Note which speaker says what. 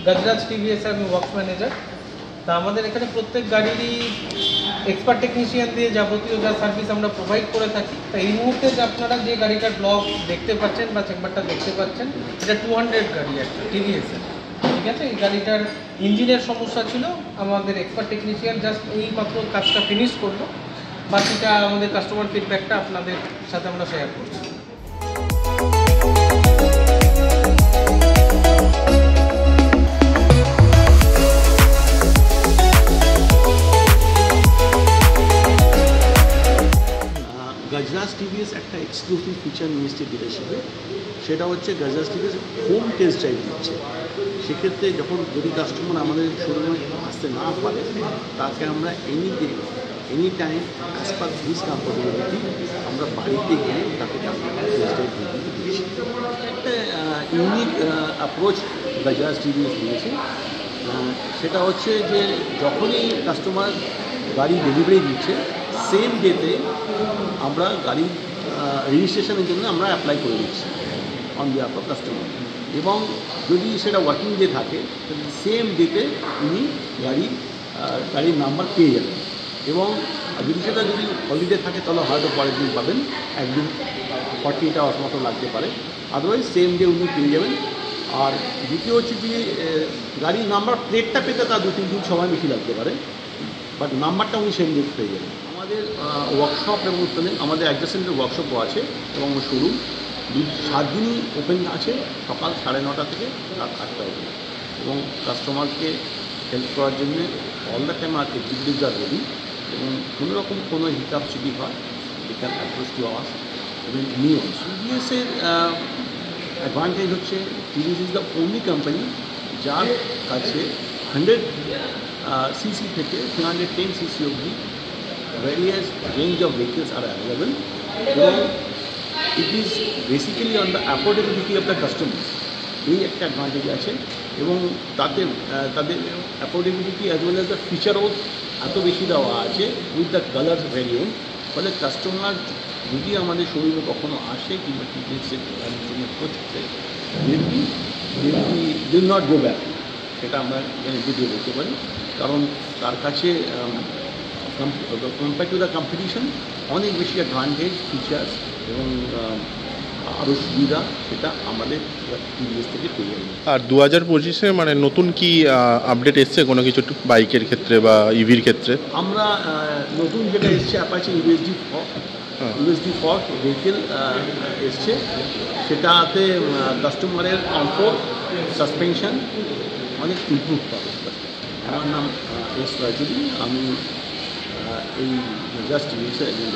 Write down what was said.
Speaker 1: गजराज TVS works manager तो हमारे एखाने प्रत्येक गाड़िरই एक्सपार्ट टेक्निशियान दिए যাবতীয় যা সার্ভিস আমরা প্রোভাইড করে থাকি। তো এই মুহূর্তে যে আপনারা যে গাড়িটার ব্লগ দেখতে পাচ্ছেন বা চেম্বারটা দেখতে পাচ্ছেন এটা 200 গাড়ি একটা টিভিএস এর, ঠিক আছে। এই গাড়িটার ইঞ্জিনের সমস্যা ছিল, আমাদের এক্সপার্ট টেকনিশিয়ান জাস্ট এই মাত্র কাজটা ফিনিশ করলো, বাকিটা আমাদের কাস্টমার ফিডব্যাকটা আপনাদের সাথে আমরা শেয়ার করছি।
Speaker 2: गजराज टीवीएस एक एक्सक्लूसिव फीचर निয়ে এসেছে ডিলারশিপে, সেটা হচ্ছে Gajaraj TVS home test drive দিচ্ছে। সেক্ষেত্রে যখন যদি কাস্টমার আমাদের শোরুমে আসতে না পারে তাকে আমরা any time as per his comfortability আমরা বাড়িতে গিয়ে তাকে টেস্ট ড্রাইভ দিচ্ছি। একটা ইউনিক অ্যাপ্রোচ গজরাজ টিভিএস নিয়েছে, সেটা হচ্ছে যে যখনই কাস্টমার গাড়ি ডেলিভারি দিচ্ছে সেম ডেতে আমরা গাড়ি রেজিস্ট্রেশনের জন্য আমরা অ্যাপ্লাই করে দিচ্ছি অন বিহাফ অফ কাস্টমার, এবং যদি সেটা ওয়ার্কিং ডে থাকে সেম ডেতে উনি গাড়ির নাম্বার পেয়ে যাবেন, এবং যদি সেটা যদি হলিডে থাকে তাহলে হয়তো পরের দিন পাবেন, একদিন 48 আওয়ার্স মতো লাগতে পারে, আদারওয়াইজ সেম ডে উনি পেয়ে যাবেন। আর দ্বিতীয় হচ্ছে যে গাড়ির নাম্বার প্লেটটা পেতে তার 2-3 দিন সময় বেশি লাগতে পারে, বাট নাম্বারটা উনি সেম ডে পেয়ে যাবেন। আমাদের ওয়ার্কশপ এবং আমাদের অ্যাডজাসেন্টের ওয়ার্কশপও আছে এবং শোরুম 7 দিনই ওপেন আছে, সকাল 9:30 থেকে রাত 8টা অবধি, এবং কাস্টমারকে হেল্প করার জন্য অল দ্য টাইম আর এক্সিকিউটিভস আর রেডি, এবং কোনোরকম কোনো হিসাব যদি হয় এখানে অ্যাপ্রোচ টু আওয়ার্স এবং নিউ টিভিএসের অ্যাডভান্টেজ হচ্ছে TVS is the only company যার কাছে 100 সিসি থেকে 310 সিসি অবধি various range of vehicles are available, এবং it is basically on the affordability of the customers। এই একটা অ্যাডভান্টেজ আছে, এবং তাদের affordability as well as the ফিচারও এত বেশি দেওয়া আছে উইথ দ্য কালার ভ্যারিয়েন্ট, ফলে কাস্টমার যদি আমাদের শোরুমে কখনো আসে কিংবা টিভিএসের জন্য করতে উইল নট গো ব্যাক, সেটা আমরা দিয়ে বলতে পারি, কারণ তার কাছে কম্পেয়ার টু দ্য কম্পিটিশন অনেক বেশি অ্যাডভান্টেজ ফিচার্স এবং আরও সুবিধা সেটা আমাদের টিভিএস থেকে পেয়ে যাবে।
Speaker 3: আর 2025-এ মানে নতুন কি আপডেট এসছে কোনো কিছু বাইকের ক্ষেত্রে বা ইভির ক্ষেত্রে? আমরা
Speaker 2: নতুন যেটা এসছে অ্যাপাচি ইউএসডি ফর ভেহিকেল এসছে, সেটাতে কাস্টমারের কমফোর্ট সাসপেনশন অনেক ইমপ্রুভ পাবে। আমার নাম এস রাজুরি, আমি এই জাস্ট টিভিএসের একজন